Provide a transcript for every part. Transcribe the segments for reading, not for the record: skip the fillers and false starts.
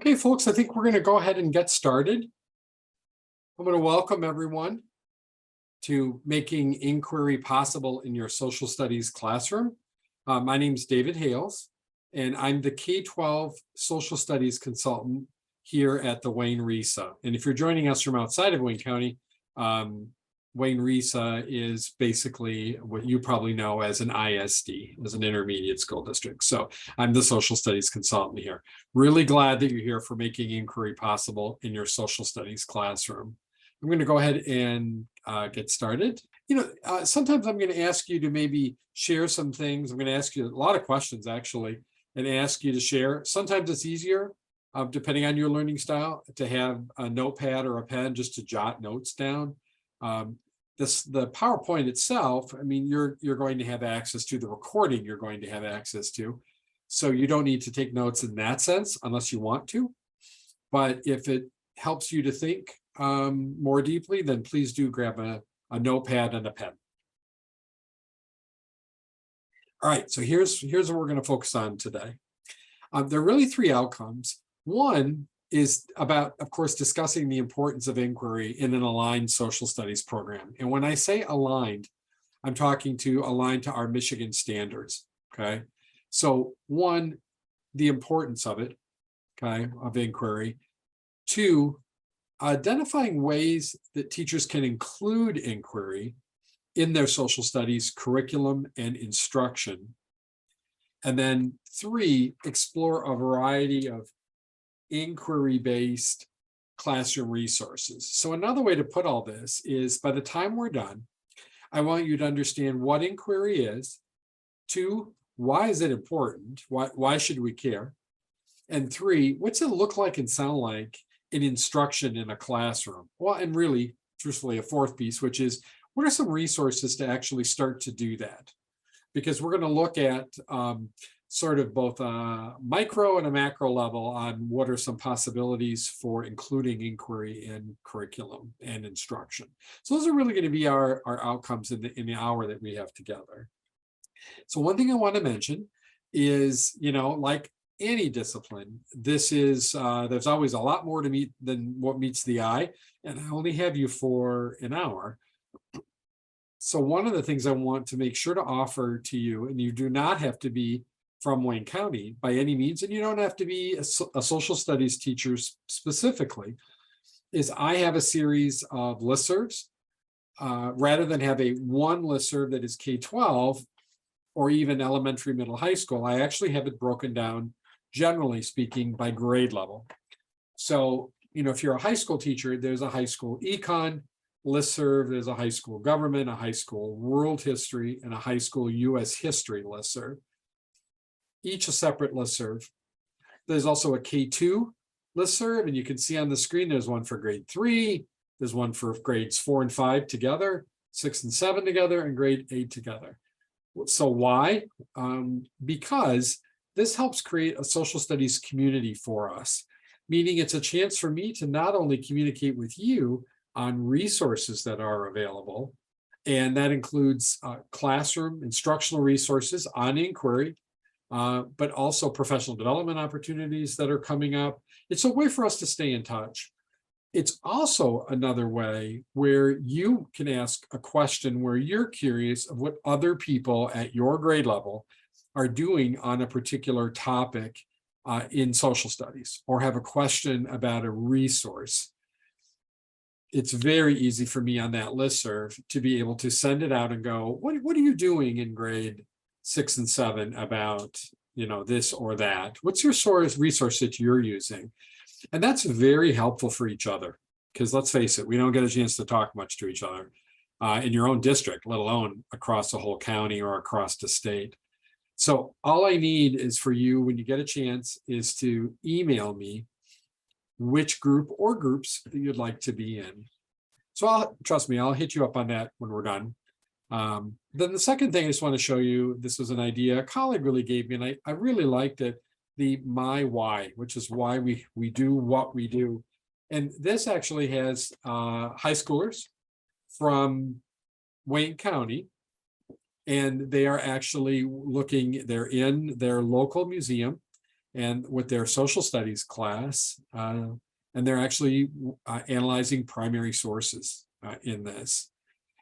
Okay, folks, I think we're going to go ahead and get started. I'm going to welcome everyone to Making Inquiry Possible in Your Social Studies Classroom. My name is David Hales, and I'm the K-12 Social Studies Consultant here at the Wayne-Risa. And if you're joining us from outside of Wayne County, Wayne-Risa is basically what you probably know as an ISD, as an intermediate school district. So I'm the social studies consultant here. Really glad that you're here for Making Inquiry Possible in Your Social Studies Classroom. I'm going to go ahead and get started. Sometimes I'm going to ask you to maybe share some things. I'm going to ask you a lot of questions, actually, and ask you to share. Sometimes it's easier, depending on your learning style, to have a notepad or a pen just to jot notes down. The PowerPoint itself, I mean, you're going to have access to the recording you're going to have access to. So you don't need to take notes in that sense unless you want to. But if it helps you to think more deeply, then please do grab a notepad and a pen. All right, so here's what we're going to focus on today. There are really three outcomes. One is about, of course, discussing the importance of inquiry in an aligned social studies program. And when I say aligned, I'm talking to aligned to our Michigan standards, okay? So one, the importance of it, okay, of inquiry. Two, identifying ways that teachers can include inquiry in their social studies curriculum and instruction. And then three, explore a variety of inquiry-based classroom resources. So another way to put all this is, by the time we're done, I want you to understand what inquiry is. Two, why is it important? Why should we care? And three, what's it look like and sound like in instruction in a classroom? Well, and really, truthfully, a fourth piece, which is, what are some resources to actually start to do that? Because we're going to look at sort of both a micro and a macro level on what are some possibilities for including inquiry in curriculum and instruction. So those are really going to be our outcomes in the hour that we have together. So one thing I want to mention is, like any discipline, this is there's always a lot more to meet than what meets the eye, and I only have you for an hour. So one of the things I want to make sure to offer to you, and you do not have to be from Wayne County by any means, and you don't have to be a social studies teacher specifically, is I have a series of listservs. Rather than have one listserv that is K-12 or even elementary, middle, high school, I actually have it broken down, generally speaking, by grade level. So, if you're a high school teacher, there's a high school econ listserv, there's a high school government, a high school world history, and a high school US history listserv. Each a separate listserv. There's also a K2 listserv, and you can see on the screen there's one for grade 3, there's one for grades 4 and 5 together, 6 and 7 together, and grade 8 together. So why? Because this helps create a social studies community for us, meaning it's a chance for me to not only communicate with you on resources that are available, and that includes classroom instructional resources on inquiry, but also professional development opportunities that are coming up. It's a way for us to stay in touch. It's also another way where you can ask a question where you're curious of what other people at your grade level are doing on a particular topic in social studies, or have a question about a resource. It's very easy for me on that listserv to be able to send it out and go, what are you doing in grade 6 and 7 about, this or that? What's your resource that you're using? And that's very helpful for each other, because let's face it, we don't get a chance to talk much to each other in your own district, let alone across the whole county or across the state. So all I need is for you, when you get a chance, is to email me which group or groups that you'd like to be in. So trust me, I'll hit you up on that when we're done. Then the second thing I just want to show you, this was an idea a colleague really gave me, and I really liked it, the my why, which is why we do what we do. And this actually has high schoolers from Wayne County, and they are actually they're in their local museum, and with their social studies class, and they're actually analyzing primary sources in this,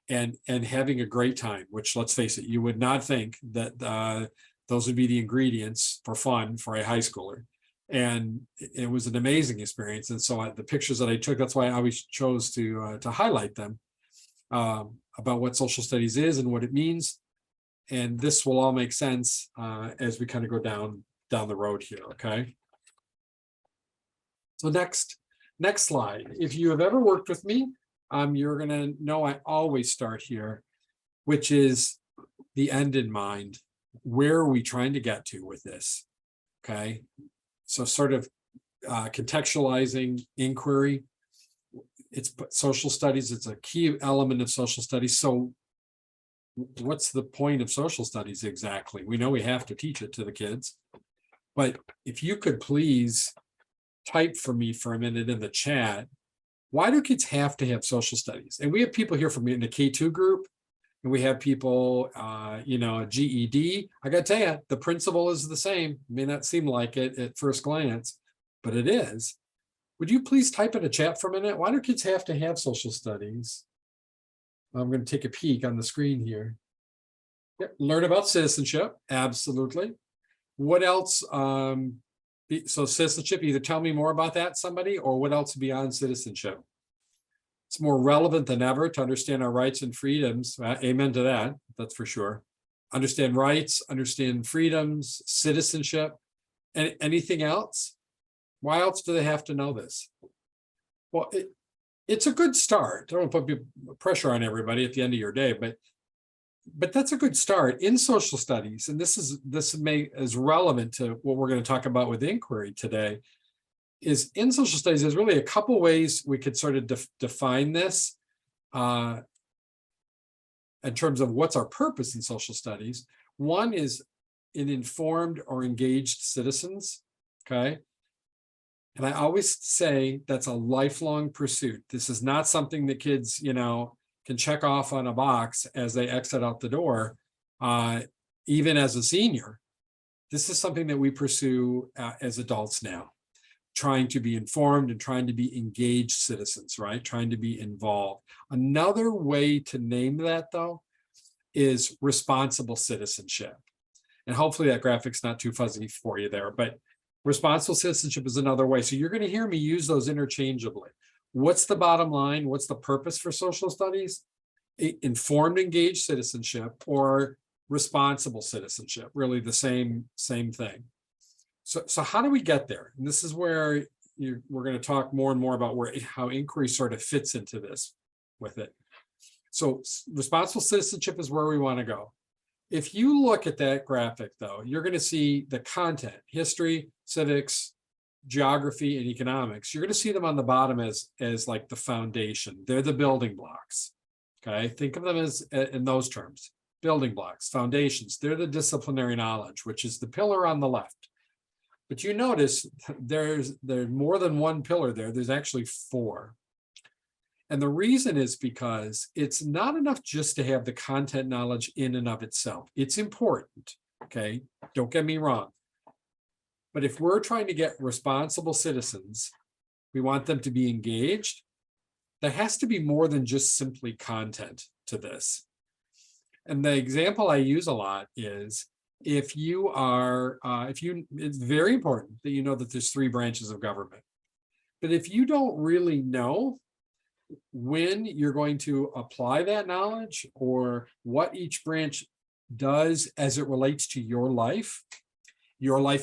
and having a great time, which, let's face it, you would not think that those would be the ingredients for fun for a high schooler. And it was an amazing experience. And so the pictures that I took, that's why I always chose to highlight them, about what social studies is and what it means. And this will all make sense as we kind of go down the road here, okay? So next slide. If you have ever worked with me, you're gonna know I always start here, which is the end in mind. Where are we trying to get to with this? Okay, so sort of contextualizing inquiry. It's social studies. It's a key element of social studies. So what's the point of social studies exactly? We know we have to teach it to the kids, but if you could please type for me for a minute in the chat, why do kids have to have social studies? And we have people here from in the K2 group, and we have people, GED. I got to tell you, the principle is the same. It may not seem like it at first glance, but it is. Would you please type in a chat for a minute? Why do kids have to have social studies? I'm going to take a peek on the screen here. Yep. Learn about citizenship. Absolutely. What else? So citizenship, either tell me more about that, somebody, or what else beyond citizenship? It's more relevant than ever to understand our rights and freedoms. Amen to that. That's for sure. Understand rights, understand freedoms, citizenship, and anything else. Why else do they have to know this? Well, it's a good start. I don't want to put pressure on everybody at the end of your day, but that's a good start in social studies. And this is relevant to what we're going to talk about with inquiry today. Is in social studies, there's really a couple ways we could sort of define this in terms of what's our purpose in social studies. One is in informed or engaged citizens, okay? And I always say that's a lifelong pursuit. This is not something that kids, can check off on a box as they exit out the door, even as a senior. This is something that we pursue as adults now, trying to be informed and trying to be engaged citizens, right? Trying to be involved. Another way to name that, though, is responsible citizenship. And hopefully that graphic's not too fuzzy for you there, but responsible citizenship is another way. So you're going to hear me use those interchangeably. What's the bottom line? What's the purpose for social studies? Informed, engaged citizenship or responsible citizenship, really the same thing. So how do we get there? And this is where we're going to talk more and more about how inquiry sort of fits into this with it. So responsible citizenship is where we want to go. If you look at that graphic, though, you're going to see the content, history, civics, geography, and economics. You're going to see them on the bottom as like the foundation. They're the building blocks. Okay, think of them as in those terms. Building blocks, foundations. They're the disciplinary knowledge, which is the pillar on the left. But you notice there's more than one pillar there. There's actually four. And the reason is because it's not enough just to have the content knowledge in and of itself. It's important, okay? Don't get me wrong. But if we're trying to get responsible citizens, we want them to be engaged, there has to be more than just simply content to this. And the example I use a lot is it's very important that you know that there's three branches of government. But if you don't really know when you're going to apply that knowledge or what each branch does as it relates to your life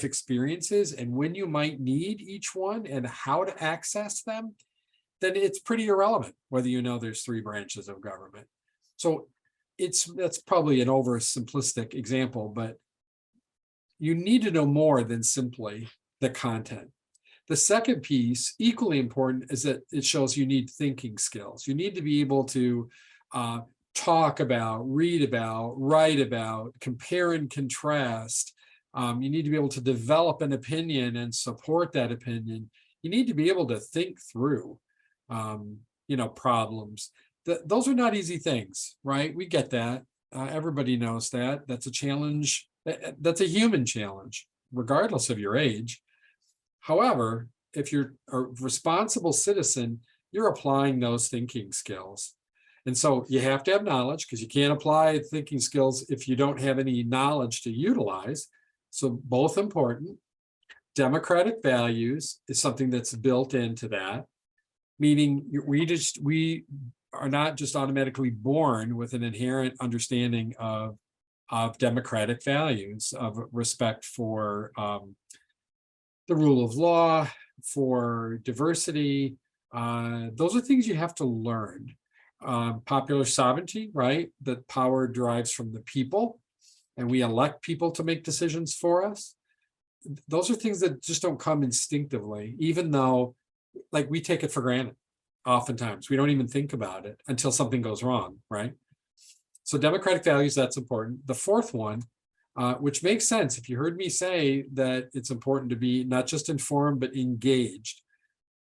experiences, and when you might need each one and how to access them, then it's pretty irrelevant whether you know there's three branches of government. So that's probably an oversimplistic example, but you need to know more than simply the content. The second piece, equally important, is that it shows you need thinking skills. You need to be able to talk about, read about, write about, compare and contrast. You need to be able to develop an opinion and support that opinion. You need to be able to think through, problems. Those are not easy things, right? We get that. Everybody knows that. That's a challenge. That's a human challenge. regardless of your age. However, if you're a responsible citizen, you're applying those thinking skills. And so you have to have knowledge, because you can't apply thinking skills if you don't have any knowledge to utilize. So both important. Democratic values is something that's built into that, meaning we are not just automatically born with an inherent understanding of democratic values, of respect for the rule of law, for diversity. Those are things you have to learn. Popular sovereignty, right? That power derives from the people, and we elect people to make decisions for us. Those are things that just don't come instinctively, even though, like, we take it for granted. Oftentimes, we don't even think about it until something goes wrong, right? So democratic values, that's important. The fourth one, which makes sense. If you heard me say that it's important to be not just informed, but engaged,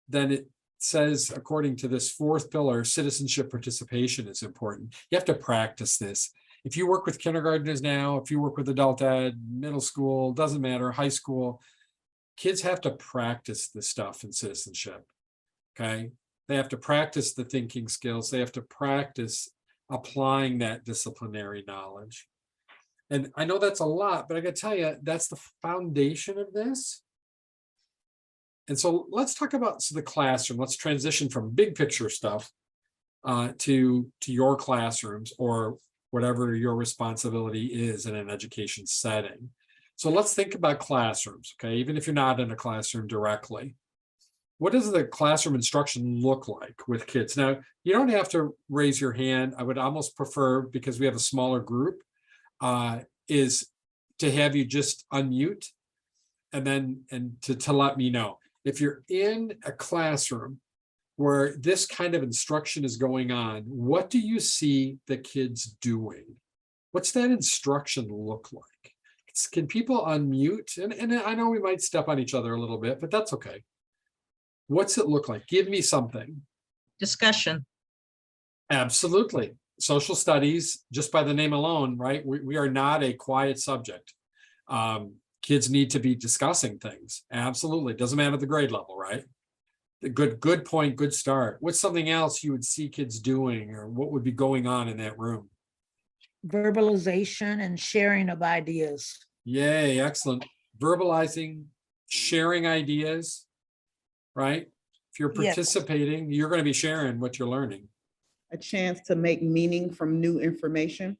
then it says, according to this fourth pillar, citizenship participation is important. You have to practice this. If you work with kindergartners now, if you work with adult ed, middle school, doesn't matter, high school, kids have to practice this stuff in citizenship, okay? They have to practice the thinking skills. They have to practice applying that disciplinary knowledge. And I know that's a lot, but I gotta tell you, that's the foundation of this. And so let's talk about the classroom. Let's transition from big picture stuff to your classrooms, or whatever your responsibility is in an education setting. So let's think about classrooms, okay? Even if you're not in a classroom directly. What does the classroom instruction look like with kids? Now, you don't have to raise your hand. I would almost prefer, because we have a smaller group, is to have you just unmute and to let me know. If you're in a classroom where this kind of instruction is going on, what do you see the kids doing? What's that instruction look like? Can people unmute? And I know we might step on each other a little bit, but that's okay. What's it look like? Give me something. Discussion. Absolutely. Social studies, just by the name alone, right? We are not a quiet subject. Kids need to be discussing things. Absolutely. Doesn't matter the grade level, right? Good point, good start. What's something else you would see kids doing, or what would be going on in that room? Verbalization and sharing of ideas. Yay, excellent. Verbalizing, sharing ideas, right? If you're Yes. participating, you're going to be sharing what you're learning. A chance to make meaning from new information.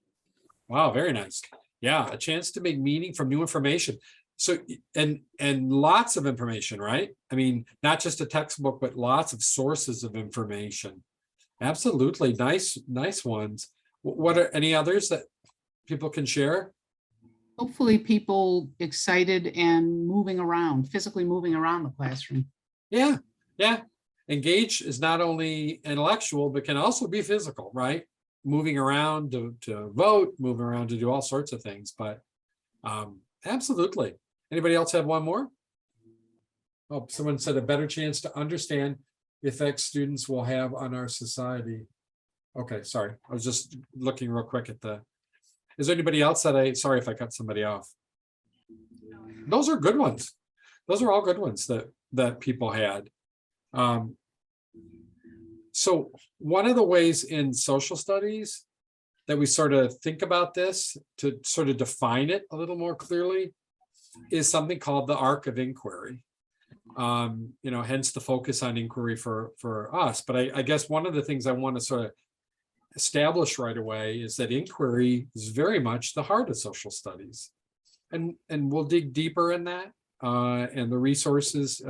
Wow, very nice. Yeah, a chance to make meaning from new information. So, and lots of information, right? I mean, not just a textbook, but lots of sources of information. Absolutely. Nice ones. What are any others that people can share? Hopefully people excited and moving around, physically moving around the classroom. Yeah. Engage is not only intellectual, but can also be physical, right? Moving around to vote, moving around to do all sorts of things, but absolutely. Anybody else have one more? Oh, someone said a better chance to understand the effects students will have on our society. Okay, sorry. I was just looking real quick at is there anybody else that sorry if I cut somebody off. Those are good ones. Those are all good ones that people had. So one of the ways in social studies that we sort of think about this, to sort of define it a little more clearly, is something called the arc of inquiry. Hence the focus on inquiry for us. But I guess one of the things I want to sort of establish right away is that inquiry is very much the heart of social studies. And we'll dig deeper in that and the resources,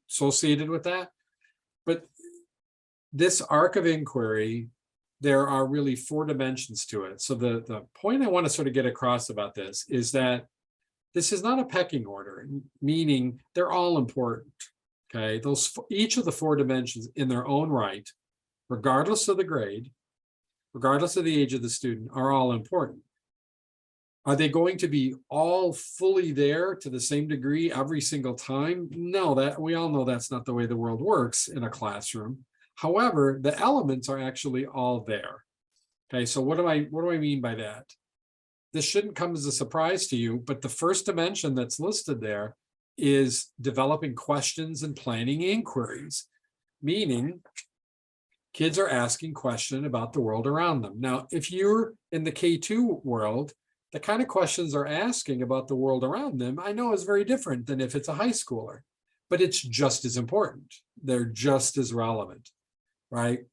associated with that. But this arc of inquiry, there are really 4 dimensions to it. So the point I want to sort of get across about this is that this is not a pecking order, meaning they're all important. Okay, each of the 4 dimensions in their own right, regardless of the grade, regardless of the age of the student, are all important. Are they going to be all fully there to the same degree every single time? No, that we all know that's not the way the world works in a classroom. However, the elements are actually all there. Okay, so what do I mean by that? this shouldn't come as a surprise to you, but the first dimension that's listed there is developing questions and planning inquiries, meaning kids are asking questions about the world around them. Now, if you're in the K2 world, the kind of questions they're asking about the world around them, I know is very different than if it's a high schooler, but it's just as important. They're just as relevant, right?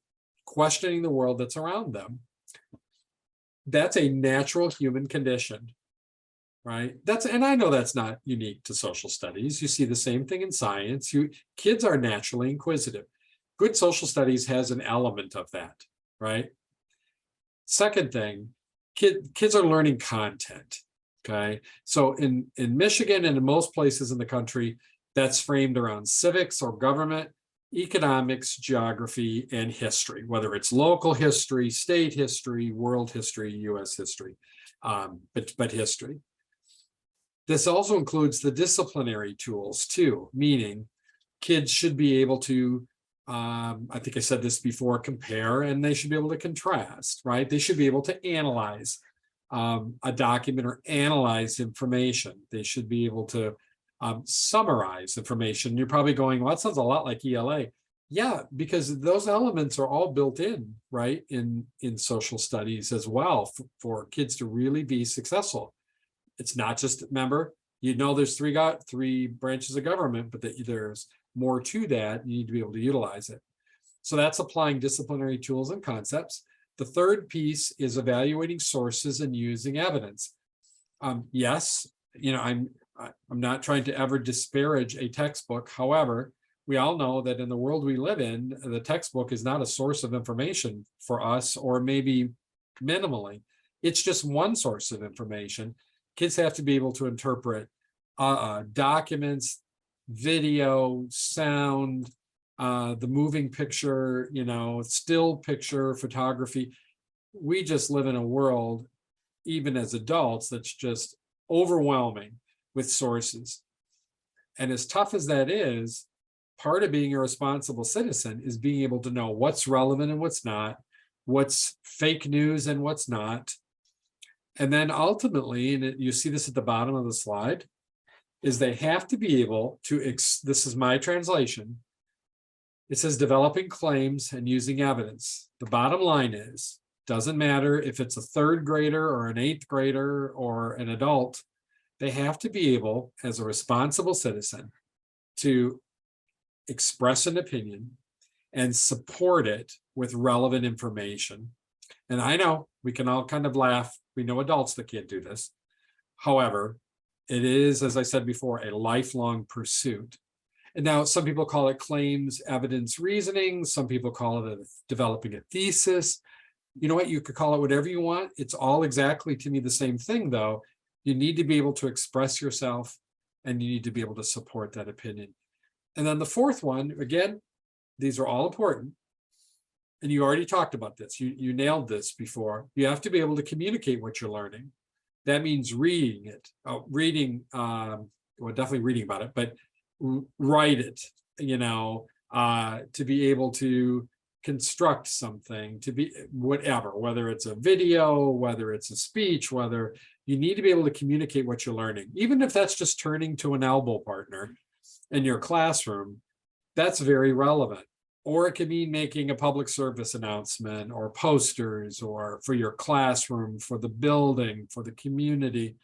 Questioning the world that's around them. That's a natural human condition, right? And I know that's not unique to social studies. You see the same thing in science. Kids are naturally inquisitive. Good social studies has an element of that, right? Second thing, kids are learning content, okay? So in Michigan and in most places in the country, that's framed around civics or government, economics, geography, and history, whether it's local history, state history, world history, US history, but history. This also includes the disciplinary tools too, meaning kids should be able to, I think I said this before, compare, and they should be able to contrast, right? They should be able to analyze a document or analyze information. They should be able to summarize information. You're probably going, well, that sounds a lot like ELA. Yeah, because those elements are all built in, right, in social studies as well for kids to really be successful. It's not just, remember, there's three branches of government, but there's more to that. You need to be able to utilize it. So that's applying disciplinary tools and concepts. The third piece is evaluating sources and using evidence. Yes, I'm not trying to ever disparage a textbook. However, we all know that in the world we live in, the textbook is not a source of information for us, or maybe minimally. It's just one source of information. Kids have to be able to interpret documents, video, sound, the moving picture, still picture, photography. We just live in a world, even as adults, that's just overwhelming with sources. And as tough as that is, part of being a responsible citizen is being able to know what's relevant and what's not, what's fake news and what's not. And then ultimately, and you see this at the bottom of the slide, is they have to be able to, this is my translation, it says developing claims and using evidence. The bottom line is, doesn't matter if it's a third grader or an eighth grader or an adult, they have to be able, as a responsible citizen, to express an opinion and support it with relevant information. And I know we can all kind of laugh. We know adults that can't do this. However, it is, as I said before, a lifelong pursuit. And now some people call it claims, evidence, reasoning. Some people call it developing a thesis. You know what? You could call it whatever you want. It's all exactly, to me, the same thing, though. You need to be able to express yourself, and you need to be able to support that opinion. And then the fourth one, again, these are all important. And you already talked about this. You nailed this before. You have to be able to communicate what you're learning. That means reading it, well, definitely reading about it, but write it, to be able to construct something, to be whatever, whether it's a video, whether it's a speech, whether you need to be able to communicate what you're learning, even if that's just turning to an elbow partner in your classroom, that's very relevant. Or it could mean making a public service announcement or posters, or for your classroom, for the building, for the community.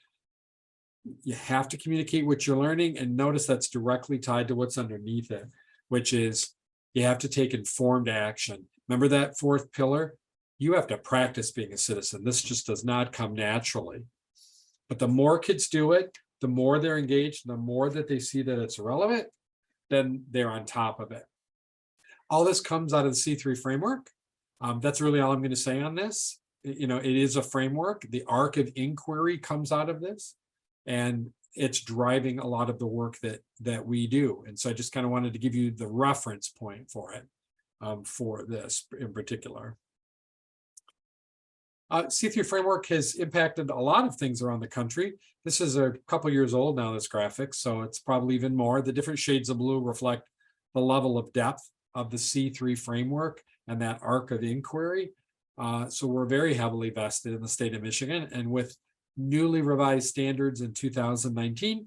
You have to communicate what you're learning, and notice that's directly tied to what's underneath it, which is you have to take informed action. Remember that fourth pillar? You have to practice being a citizen. This just does not come naturally. But the more kids do it, the more they're engaged, the more that they see that it's relevant, then they're on top of it. All this comes out of the C3 framework. That's really all I'm going to say on this. It is a framework. The arc of inquiry comes out of this, and it's driving a lot of the work that we do. And so I just kind of wanted to give you the reference point for it, for this in particular. C3 framework has impacted a lot of things around the country. This is a couple years old now, this graphic, so it's probably even more. The different shades of blue reflect the level of depth of the C3 framework and that arc of inquiry. So we're very heavily vested in the state of Michigan, and with newly revised standards in 2019,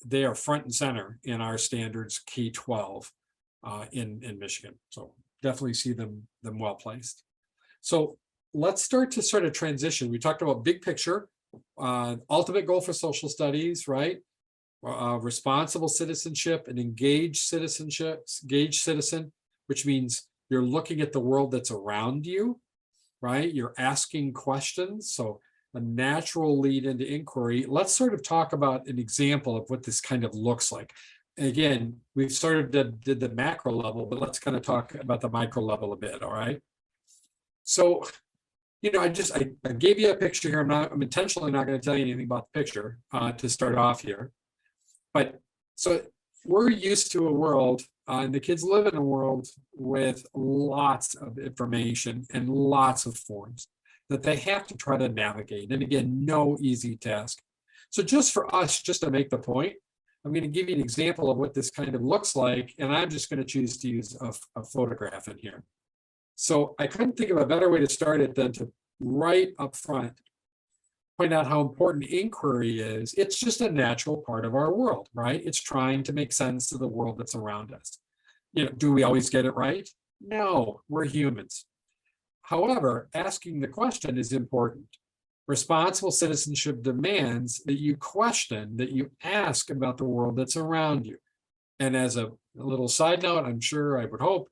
they are front and center in our standards K-12 in Michigan. So definitely see them well placed. So let's start to sort of transition. We talked about big picture, ultimate goal for social studies, right? Responsible citizenship and engaged citizen, which means you're looking at the world that's around you, right? You're asking questions. So a natural lead into inquiry. Let's sort of talk about an example of what this kind of looks like. Again, we've sort of did the macro level, but let's kind of talk about the micro level a bit, all right? So, you know, I gave you a picture here. I'm intentionally not going to tell you anything about the picture to start off here. But so we're used to a world, and the kids live in a world with lots of information and lots of forms that they have to try to navigate. And again, no easy task. So just for us, just to make the point, I'm going to give you an example of what this kind of looks like, and I'm just going to choose to use a photograph in here. So I couldn't think of a better way to start it than to right up front point out how important inquiry is. It's just a natural part of our world, right? It's trying to make sense of the world that's around us. You know, do we always get it right? No, we're humans. However, asking the question is important. Responsible citizenship demands that you question, that you ask about the world that's around you. And as a little side note, I'm sure, I would hope,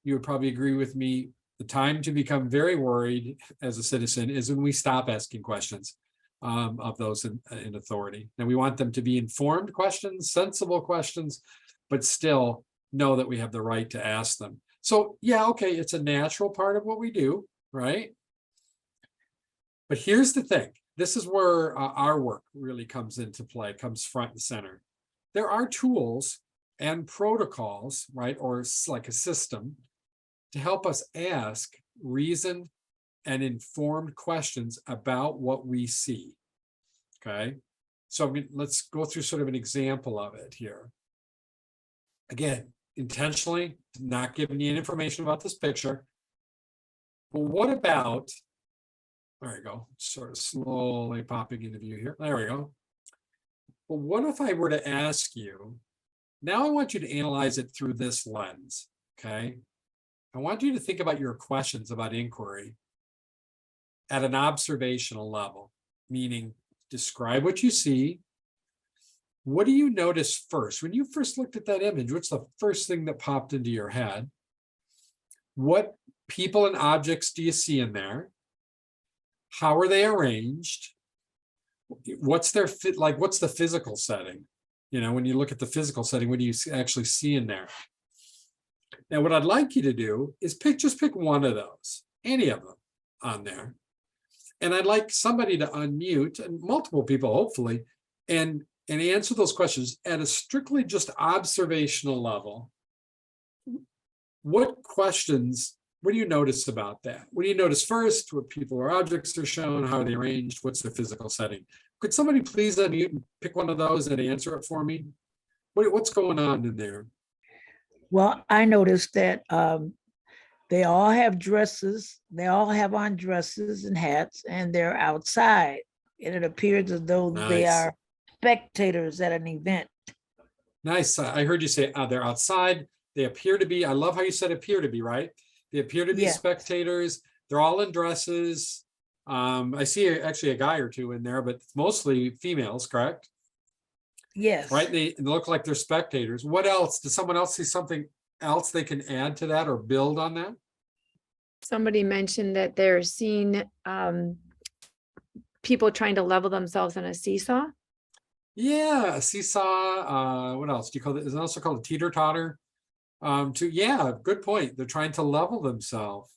you would probably agree with me, the time to become very worried as a citizen is when we stop asking questions of those in authority. And we want them to be informed questions, sensible questions, but still know that we have the right to ask them. So yeah, okay, it's a natural part of what we do, right? But here's the thing. This is where our work really comes into play, comes front and center. There are tools and protocols, right, or like a system to help us ask reasoned and informed questions about what we see. Okay, so I mean, let's go through sort of an example of it here. Again, intentionally not giving you information about this picture. But what about, there we go, sort of slowly popping into view here. There we go. But what if I were to ask you, now I want you to analyze it through this lens, okay? I want you to think about your questions about inquiry at an observational level, meaning describe what you see. What do you notice first? When you first looked at that image, what's the first thing that popped into your head? What people and objects do you see in there? How are they arranged? What's their fit? Like, what's the physical setting? You know, when you look at the physical setting, what do you actually see in there? Now, what I'd like you to do is just pick one of those, any of them on there. And I'd like somebody to unmute, and multiple people, hopefully, and answer those questions at a strictly just observational level. What questions, what do you notice about that? What do you notice first? What people or objects are shown? How are they arranged? What's the physical setting? Could somebody please unmute and pick one of those and answer it for me? What's going on in there? Well, I noticed that they all have dresses, they all have on dresses and hats, and they're outside. And it appears as though they Nice. are spectators at an event. Nice. I heard you say they're outside. They appear to be, I love how you said appear to be, right? They appear to be Yeah. spectators. They're all in dresses. I see actually a guy or two in there, but mostly females, correct? Yes. Right? They look like they're spectators. What else? Does someone else see something else they can add to that or build on that? Somebody mentioned that they're seeing people trying to level themselves on a seesaw. Yeah, a seesaw. What else do you call it? Is it also called a teeter-totter? Yeah, good point. They're trying to level themselves,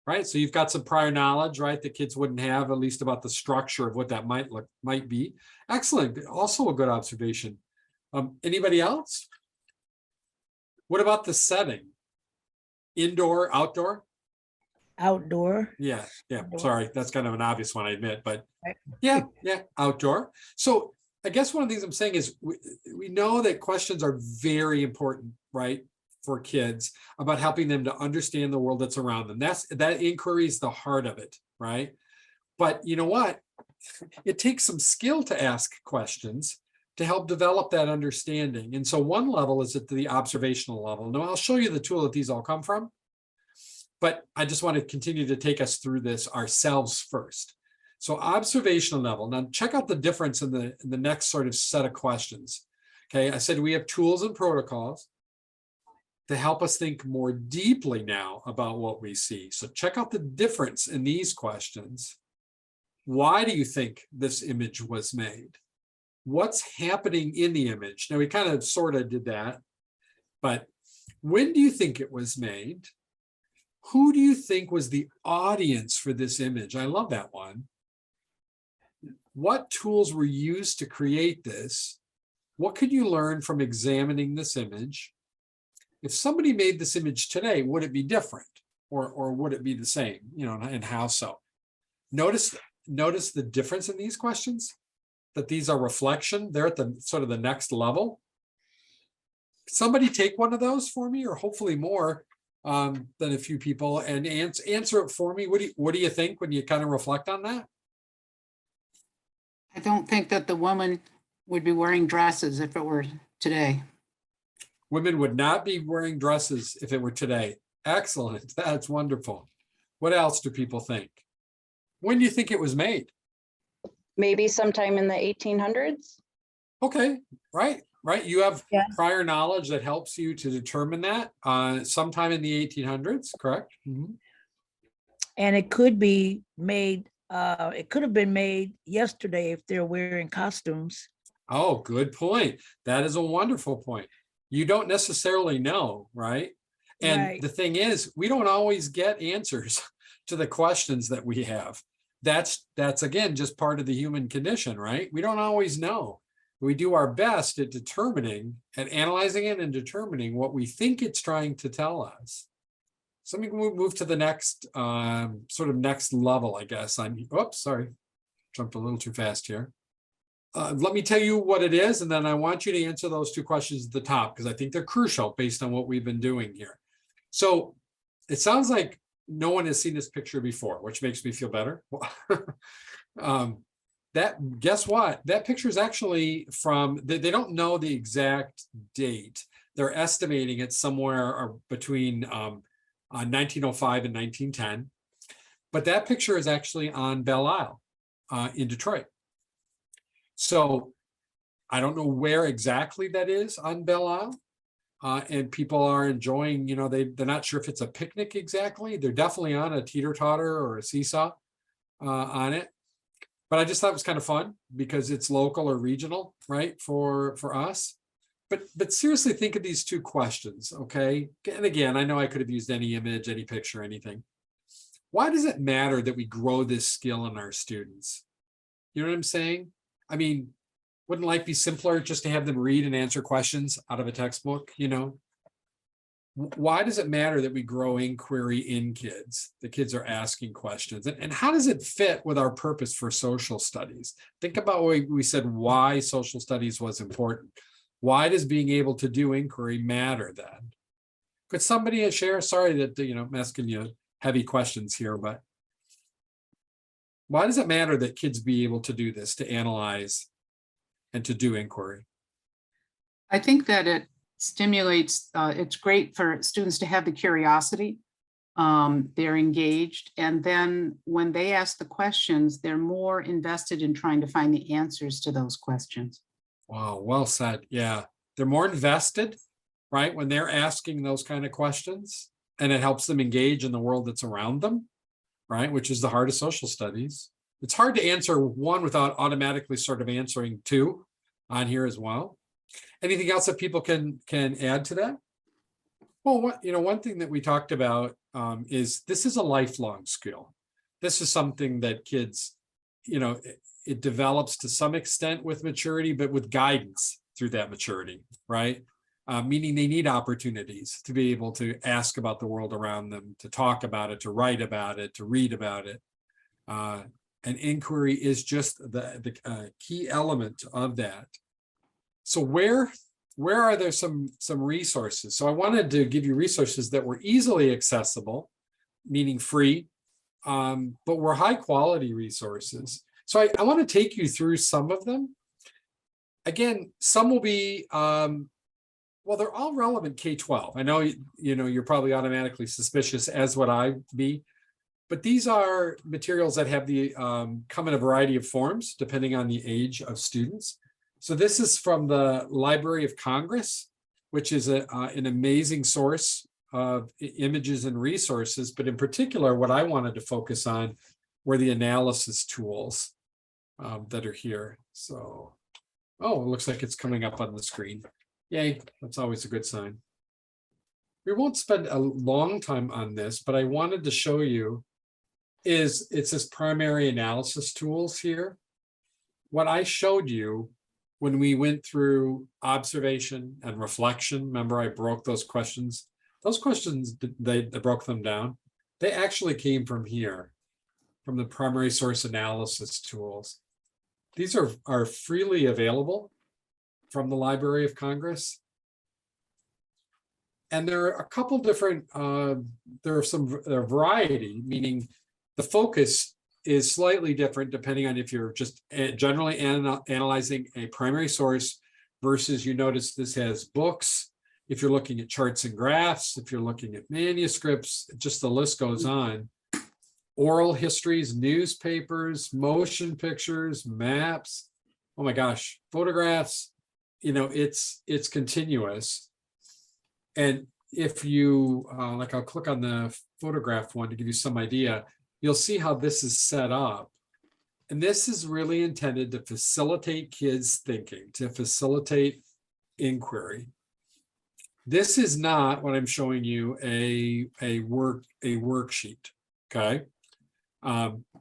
right? So you've got some prior knowledge, right? The kids wouldn't have, at least about the structure of what that might be. Excellent. Also a good observation. Anybody else? What about the setting? Indoor, outdoor? Outdoor. Yeah. Outdoor. Sorry, that's kind of an obvious one, I admit, but Right. yeah, outdoor. So I guess one of the things I'm saying is we know that questions are very important, right, for kids about helping them to understand the world that's around them. That inquiry is the heart of it, right? But you know what? it takes some skill to ask questions to help develop that understanding. And so one level is at the observational level. Now I'll show you the tool that these all come from, but I just want to continue to take us through this ourselves first. So observational level. Now check out the difference in the next sort of set of questions. Okay, I said we have tools and protocols to help us think more deeply now about what we see. So check out the difference in these questions. Why do you think this image was made? What's happening in the image? Now we kind of sort of did that, but when do you think it was made? Who do you think was the audience for this image? I love that one. What tools were used to create this? What could you learn from examining this image? If somebody made this image today, would it be different, or would it be the same? You know, and how so? Notice the difference in these questions, that these are reflection. They're at the sort of the next level. Somebody take one of those for me, or hopefully more than a few people, and answer it for me. What do you think when you kind of reflect on that? I don't think that the woman would be wearing dresses if it were today. Women would not be wearing dresses if it were today. Excellent. That's wonderful. What else do people think? When do you think it was made? Maybe sometime in the 1800s. Okay, right. You have Yeah. prior knowledge that helps you to determine that sometime in the 1800s, correct? Mhm. And it could be made, it could have been made yesterday if they're wearing costumes. Oh, good point. That is a wonderful point. You don't necessarily know, right? And Right. the thing is, we don't always get answers to the questions that we have. That's again, just part of the human condition, right? We don't always know. We do our best at analyzing it and determining what we think it's trying to tell us. So let me move to the next sort of next level, I guess. Oops, sorry, jumped a little too fast here. Let me tell you what it is, and then I want you to answer those two questions at the top, because I think they're crucial based on what we've been doing here. So it sounds like no one has seen this picture before, which makes me feel better. Guess what? That picture is actually from, they don't know the exact date. They're estimating it somewhere between 1905 and 1910. But that picture is actually on Belle Isle in Detroit. So I don't know where exactly that is on Belle Isle. And people are enjoying, you know, they're not sure if it's a picnic exactly. They're definitely on a teeter-totter or a seesaw on it. But I just thought it was kind of fun because it's local or regional, right, for us. But seriously, think of these two questions, okay? And again, I know I could have used any image, any picture, anything. Why does it matter that we grow this skill in our students? You know what I'm saying? I mean, wouldn't life be simpler just to have them read and answer questions out of a textbook, you know? Why does it matter that we grow inquiry in kids? The kids are asking questions. And how does it fit with our purpose for social studies? Think about what we said, why social studies was important. Why does being able to do inquiry matter then? Could somebody share? Sorry that, you know, I'm asking you heavy questions here, but why does it matter that kids be able to do this, to analyze and to do inquiry? I think that it stimulates, it's great for students to have the curiosity. They're engaged. And then when they ask the questions, they're more invested in trying to find the answers to those questions. Wow, well said. Yeah, they're more invested, right, when they're asking those kind of questions, and it helps them engage in the world that's around them, right, which is the heart of social studies. It's hard to answer one without automatically sort of answering two on here as well. Anything else that people can add to that? Well, one thing that we talked about is this is a lifelong skill. This is something that kids, you know, it develops to some extent with maturity, but with guidance through that maturity, right? Meaning they need opportunities to be able to ask about the world around them, to talk about it, to write about it, to read about it. And inquiry is just the key element of that. So where are there some resources? So I wanted to give you resources that were easily accessible, meaning free, but were high quality resources. So I want to take you through some of them. Again, some will be, well, they're all relevant K-12. I know, you're probably automatically suspicious, as would I be. But these are materials that have the come in a variety of forms, depending on the age of students. So this is from the Library of Congress, which is an amazing source of images and resources. But in particular, what I wanted to focus on were the analysis tools that are here. So, oh, it looks like it's coming up on the screen. Yay, that's always a good sign. We won't spend a long time on this, but I wanted to show you it's this primary analysis tools here. What I showed you when we went through observation and reflection, remember I broke those questions. Those questions, they broke them down. They actually came from here, from the primary source analysis tools. These are freely available from the Library of Congress. And there are a couple different, there are variety, meaning the focus is slightly different depending on if you're just generally analyzing a primary source versus, you notice this has books. If you're looking at charts and graphs, if you're looking at manuscripts, just the list goes on. Oral histories, newspapers, motion pictures, maps. Oh my gosh, photographs. It's continuous. And if you like, I'll click on the photograph one to give you some idea. You'll see how this is set up. And this is really intended to facilitate kids' thinking, to facilitate inquiry. This is not what I'm showing you a worksheet, okay?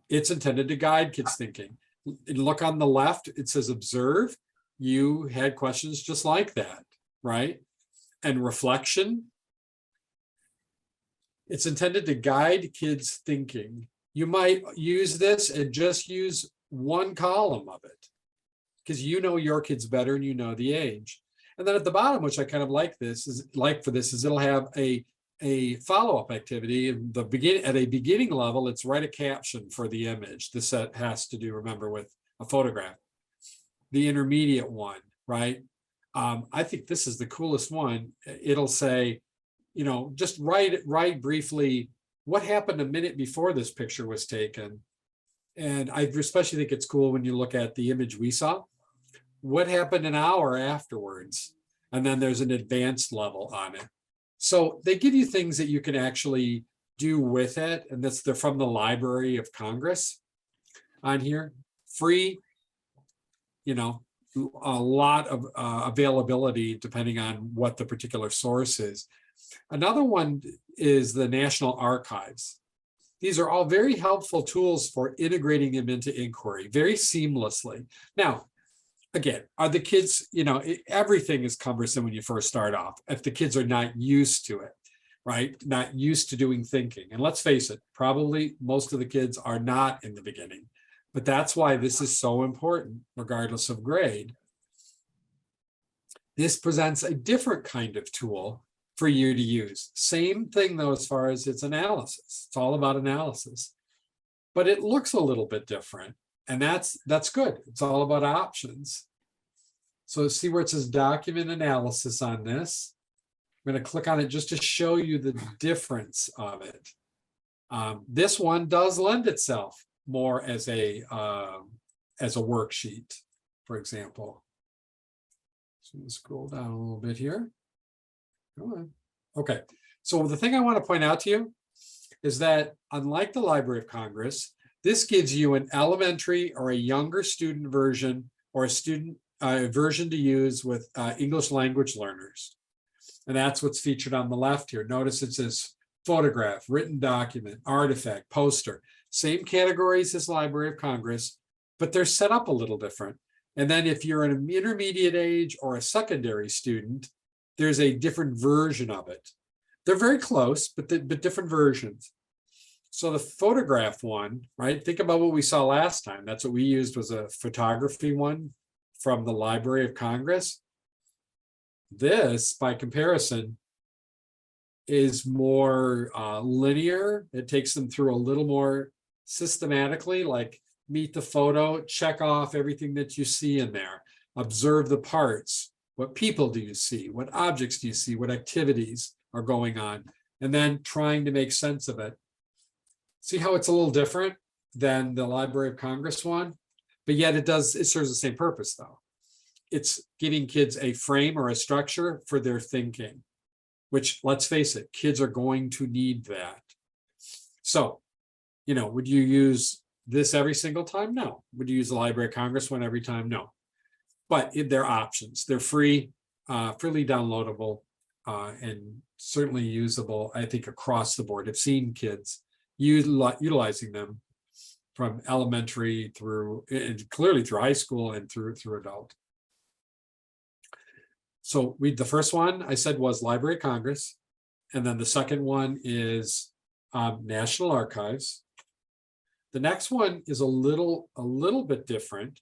It's intended to guide kids' thinking. Look on the left, it says observe. You had questions just like that, right? And reflection. It's intended to guide kids' thinking. You might use this and just use one column of it because your kids better and you know the age. And then at the bottom, which I kind of like for this, is it'll have a follow-up activity. At a beginning level, it's write a caption for the image. This has to do, remember, with a photograph. The intermediate one, right? I think this is the coolest one. It'll say, just write briefly what happened a minute before this picture was taken. And I especially think it's cool when you look at the image we saw. What happened an hour afterwards? And then there's an advanced level on it. So they give you things that you can actually do with it. And they're from the Library of Congress on here. Free, a lot of availability depending on what the particular source is. Another one is the National Archives. These are all very helpful tools for integrating them into inquiry very seamlessly. Now, again, are the kids, everything is cumbersome when you first start off if the kids are not used to it, right? Not used to doing thinking. And let's face it, probably most of the kids are not in the beginning. But that's why this is so important, regardless of grade. This presents a different kind of tool for you to use. Same thing, though, as far as its analysis. It's all about analysis. But it looks a little bit different. And that's good. It's all about options. So see where it says document analysis on this. I'm going to click on it just to show you the difference of it. This one does lend itself more as a worksheet, for example. So let's scroll down a little bit here. Come on. Okay, so the thing I want to point out to you is that unlike the Library of Congress, this gives you an elementary or a younger student version or a student version to use with English language learners. And that's what's featured on the left here. Notice it says photograph, written document, artifact, poster. Same categories as Library of Congress, but they're set up a little different. And then if you're an intermediate age or a secondary student, there's a different version of it. They're very close, but different versions. So the photograph one, right? Think about what we saw last time. That's what we used, was a photography one from the Library of Congress. This, by comparison, is more linear. It takes them through a little more systematically, like meet the photo, check off everything that you see in there, observe the parts. What people do you see? What objects do you see? What activities are going on? And then trying to make sense of it. See how it's a little different than the Library of Congress one, but yet it serves the same purpose though. It's giving kids a frame or a structure for their thinking, which, let's face it, kids are going to need that. So, would you use this every single time? No. Would you use the Library of Congress one every time? No. But they're options. They're free, freely downloadable, and certainly usable, I think, across the board. I've seen kids utilizing them from elementary through, and clearly through high school and through adult. So the first one I said was Library of Congress, and then the second one is National Archives. The next one is a little bit different.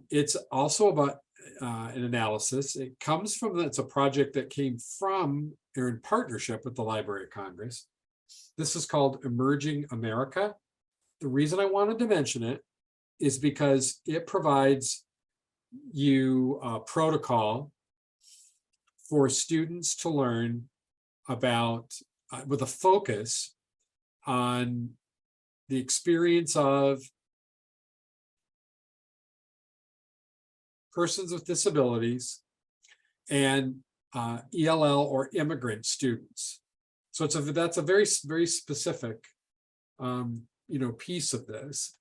It's also about an analysis. It comes from, it's a project that came from or in partnership with the Library of Congress. This is called Emerging America. The reason I wanted to mention it is because it provides you a protocol for students to learn about, with a focus on the experience of persons with disabilities and ELL or immigrant students. So that's a very, very specific piece of this.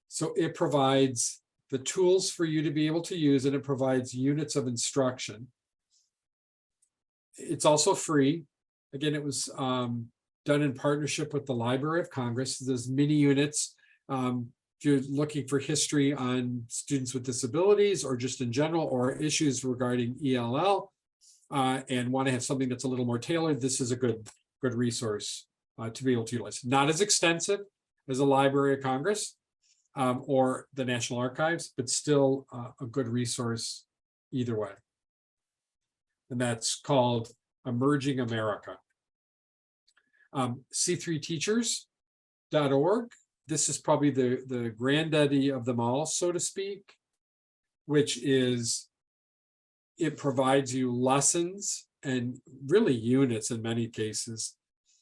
So it provides the tools for you to be able to use, and it provides units of instruction. It's also free. Again, it was done in partnership with the Library of Congress. There's mini units. If you're looking for history on students with disabilities or just in general, or issues regarding ELL, and want to have something that's a little more tailored, this is a good resource to be able to utilize. Not as extensive as the Library of Congress or the National Archives, but still a good resource either way. And that's called Emerging America. C3teachers.org. This is probably the granddaddy of them all, so to speak, which is, it provides you lessons and really units in many cases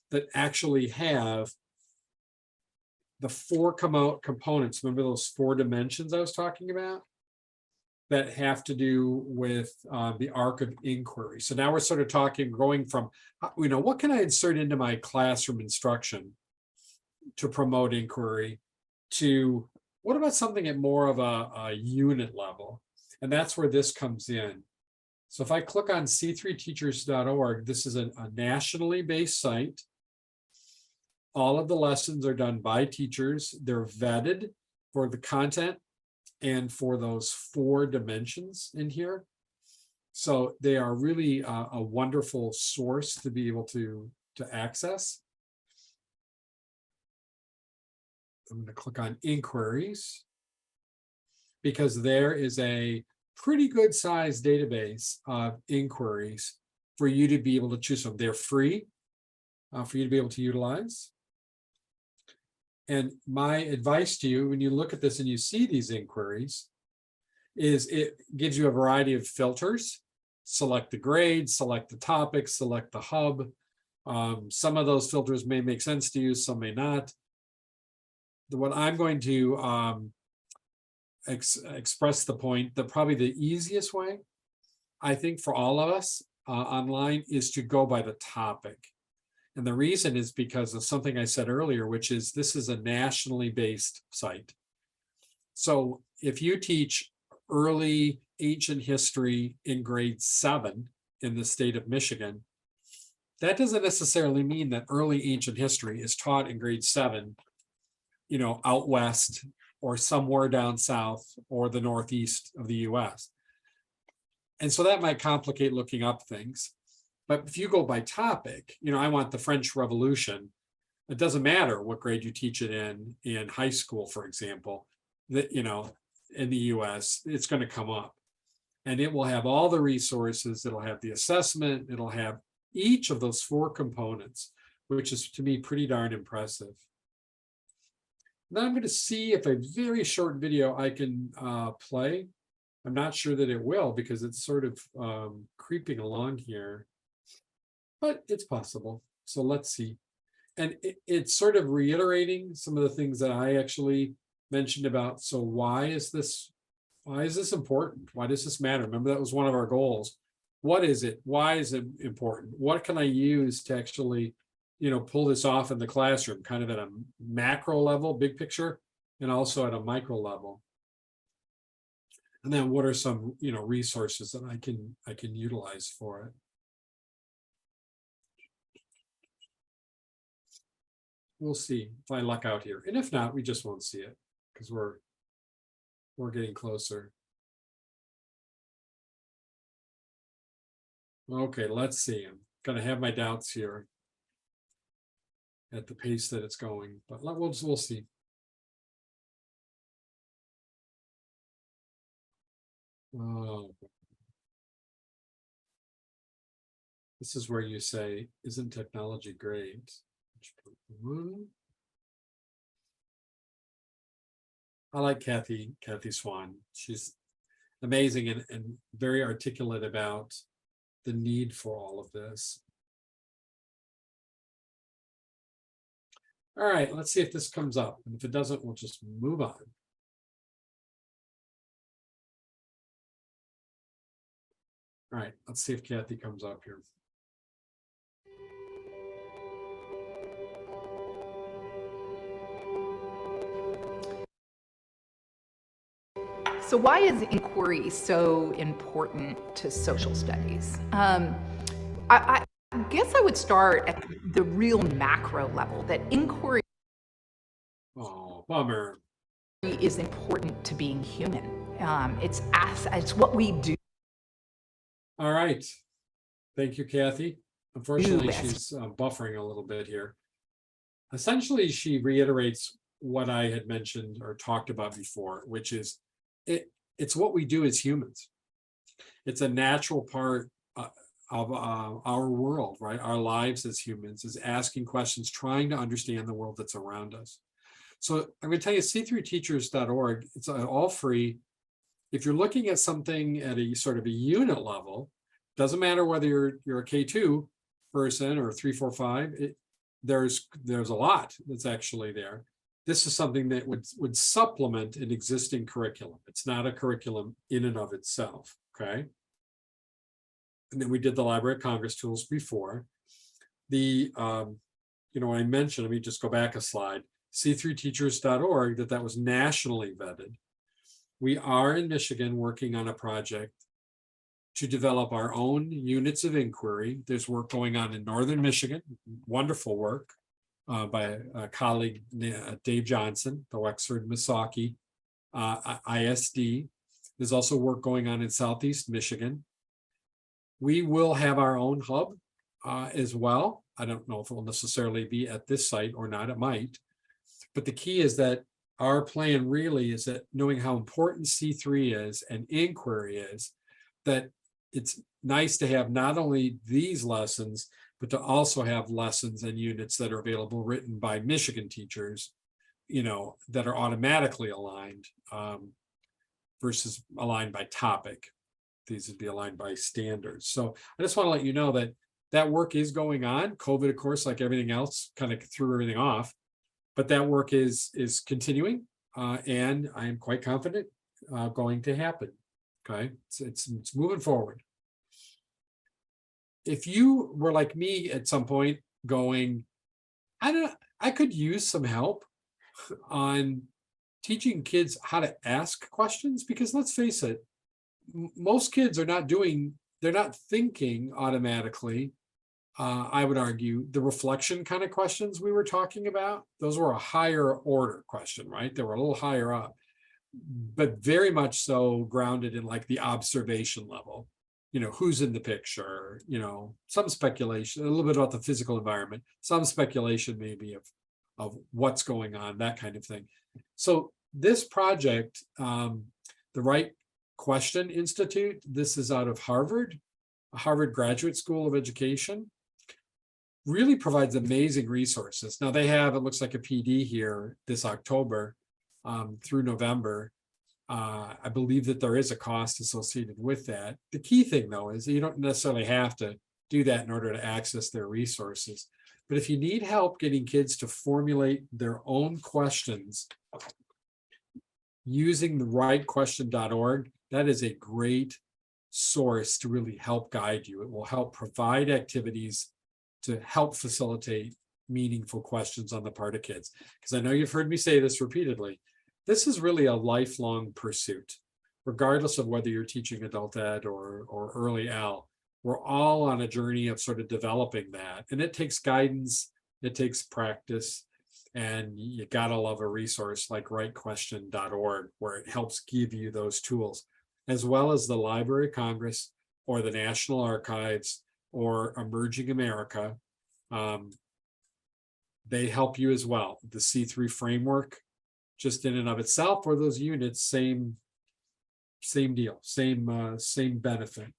that actually have the 4 components. Remember those 4 dimensions I was talking about that have to do with the arc of inquiry. So now we're sort of going from, what can I insert into my classroom instruction to promote inquiry, to what about something at more of a unit level? And that's where this comes in. So if I click on c3teachers.org, this is a nationally based site. All of the lessons are done by teachers. They're vetted for the content and for those 4 dimensions in here. So they are really a wonderful source to be able to access. I'm going to click on inquiries, because there is a pretty good sized database of inquiries for you to be able to choose from. They're free for you to be able to utilize. And my advice to you, when you look at this and you see these inquiries, is it gives you a variety of filters. Select the grade, select the topic, select the hub. Some of those filters may make sense to you, some may not. What I'm going to express the point that probably the easiest way, I think, for all of us online is to go by the topic. And the reason is because of something I said earlier, which is this is a nationally based site. So if you teach early ancient history in grade 7 in the state of Michigan, that doesn't necessarily mean that early ancient history is taught in grade 7, out west or somewhere down south or the northeast of the US. And so that might complicate looking up things. But if you go by topic, I want the French Revolution. It doesn't matter what grade you teach it in high school, for example, that, in the US, it's going to come up. And it will have all the resources. It'll have the assessment. It'll have each of those 4 components, which is, to me, pretty darn impressive. Now I'm going to see if a very short video I can play. I'm not sure that it will because it's sort of creeping along here, but it's possible. So let's see. And it's sort of reiterating some of the things that I actually mentioned about. So why is this important? Why does this matter? Remember, that was one of our goals. What is it? Why is it important? What can I use to actually, pull this off in the classroom, kind of at a macro level, big picture, and also at a micro level? And then what are some, resources that I can utilize for it? We'll see if I luck out here. And if not, we just won't see it because we're getting closer. Okay, let's see. I'm gonna have my doubts here at the pace that it's going, but we'll see. Oh, this is where you say, isn't technology great? I like Kathy Swan. She's amazing and very articulate about the need for all of this. All right, let's see if this comes up. And if it doesn't, we'll just move on. All right, let's see if Kathy comes up here. So why is inquiry so important to social studies? I guess I would start at the real macro level, that inquiry Oh, bummer. is important to being human. It's what we do. All right. Thank you, Kathy. Unfortunately, Yes. she's buffering a little bit here. Essentially, she reiterates what I had mentioned or talked about before, which is it's what we do as humans. It's a natural part of our world, right? Our lives as humans is asking questions, trying to understand the world that's around us. So I'm going to tell you, see3teachers.org, it's all free. If you're looking at something at a sort of a unit level, doesn't matter whether you're a K2 person or 3, 4, 5, there's a lot that's actually there. This is something that would supplement an existing curriculum. It's not a curriculum in and of itself, okay? And then we did the Library of Congress tools before. The, I mentioned, let me just go back a slide, see3teachers.org, that was nationally vetted. We are in Michigan working on a project to develop our own units of inquiry. There's work going on in Northern Michigan, wonderful work by a colleague, Dave Johnson, the Wexford Misaki ISD. There's also work going on in Southeast Michigan. We will have our own hub as well. I don't know if it will necessarily be at this site or not, it might. But the key is that our plan really is that knowing how important C3 is and inquiry is, that it's nice to have not only these lessons, but to also have lessons and units that are available written by Michigan teachers, that are automatically aligned versus aligned by topic. These would be aligned by standards. So I just want to let you know that work is going on. COVID, of course, like everything else, kind of threw everything off, but that work is continuing, and I am quite confident going to happen. Okay, it's moving forward. If you were like me at some point going, I could use some help on teaching kids how to ask questions, because let's face it, most kids are they're not thinking automatically. I would argue the reflection kind of questions we were talking about, those were a higher order question, right? They were a little higher up, but very much so grounded in like the observation level. Who's in the picture, some speculation, a little bit about the physical environment, some speculation maybe of what's going on, that kind of thing. So this project, the Right Question Institute, this is out of Harvard Graduate School of Education. really provides amazing resources. Now they have, it looks like a PD here this October through November. I believe that there is a cost associated with that. The key thing though is you don't necessarily have to do that in order to access their resources. But if you need help getting kids to formulate their own questions using the rightquestion.org, that is a great source to really help guide you. It will help provide activities to help facilitate meaningful questions on the part of kids. Because I know you've heard me say this repeatedly. This is really a lifelong pursuit, regardless of whether you're teaching adult ed or early L. We're all on a journey of sort of developing that. And it takes guidance, it takes practice, and you gotta love a resource like rightquestion.org, where it helps give you those tools, as well as the Library of Congress or the National Archives or Emerging America. They help you as well. The C3 framework, just in and of itself, or those units, same deal, same benefit.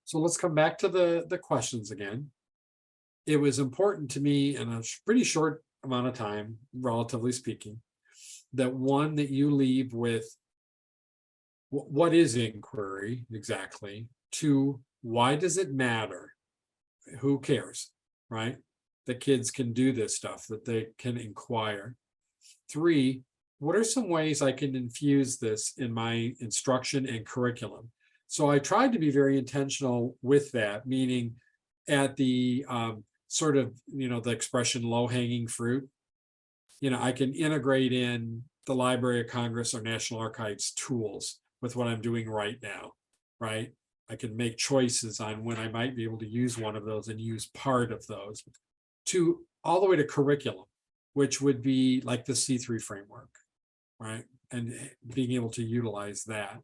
So let's come back to the questions again. It was important to me in a pretty short amount of time, relatively speaking, that one, that you leave with what is inquiry exactly? Two, why does it matter? Who cares, right? The kids can do this stuff, that they can inquire. Three, what are some ways I can infuse this in my instruction and curriculum? So I tried to be very intentional with that, meaning at the sort of, the expression low-hanging fruit, I can integrate in the Library of Congress or National Archives tools with what I'm doing right now, right? I can make choices on when I might be able to use one of those and use part of those, to all the way to curriculum, which would be like the C3 framework, right? And being able to utilize that.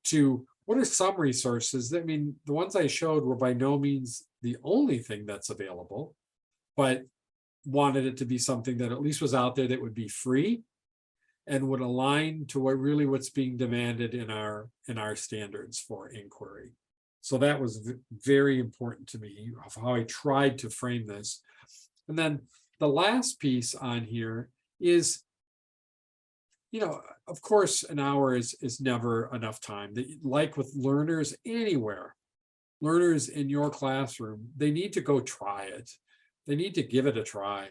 To what are some resources? I mean, the ones I showed were by no means the only thing that's available, but wanted it to be something that at least was out there that would be free and would align to what's being demanded in our standards for inquiry. So that was very important to me, of how I tried to frame this. And then the last piece on here is, of course, an hour is never enough time. Like with learners anywhere, learners in your classroom, they need to go try it. They need to give it a try.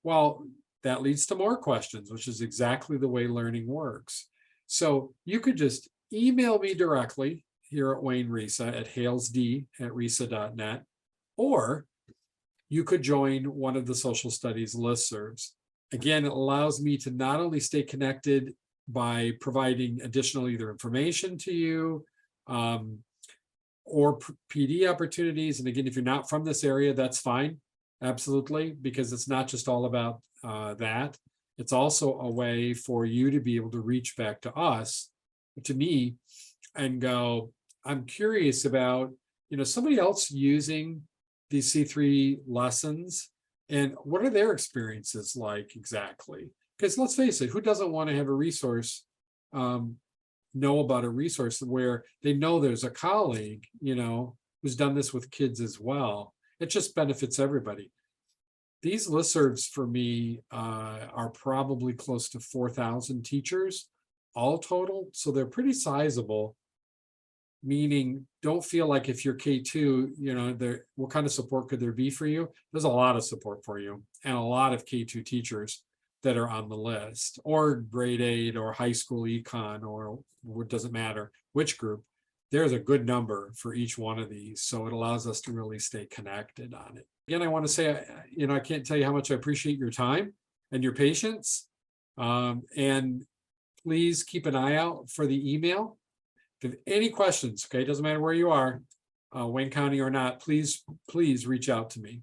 Well, that leads to more questions, which is exactly the way learning works. So you could just email me directly here at Wayne Risa at halesd@risa.net, or you could join one of the social studies listservs. Again, it allows me to not only stay connected by providing additional either information to you or PD opportunities. And again, if you're not from this area, that's fine. Absolutely, because it's not just all about that. It's also a way for you to be able to reach back to us, to me, and go, I'm curious about, somebody else using these C3 lessons, and what are their experiences like exactly? Because let's face it, who doesn't want to have a resource, know about a resource where they know there's a colleague, who's done this with kids as well. It just benefits everybody. These listservs for me are probably close to 4,000 teachers, all total. So they're pretty sizable, meaning don't feel like if you're K2, what kind of support could there be for you? There's a lot of support for you, and a lot of K2 teachers that are on the list, or grade 8 or high school econ, or what doesn't matter which group. There's a good number for each one of these. So it allows us to really stay connected on it. Again, I want to say, I can't tell you how much I appreciate your time and your patience. And please keep an eye out for the email. If you have any questions, okay, it doesn't matter where you are, Wayne County or not, please reach out to me.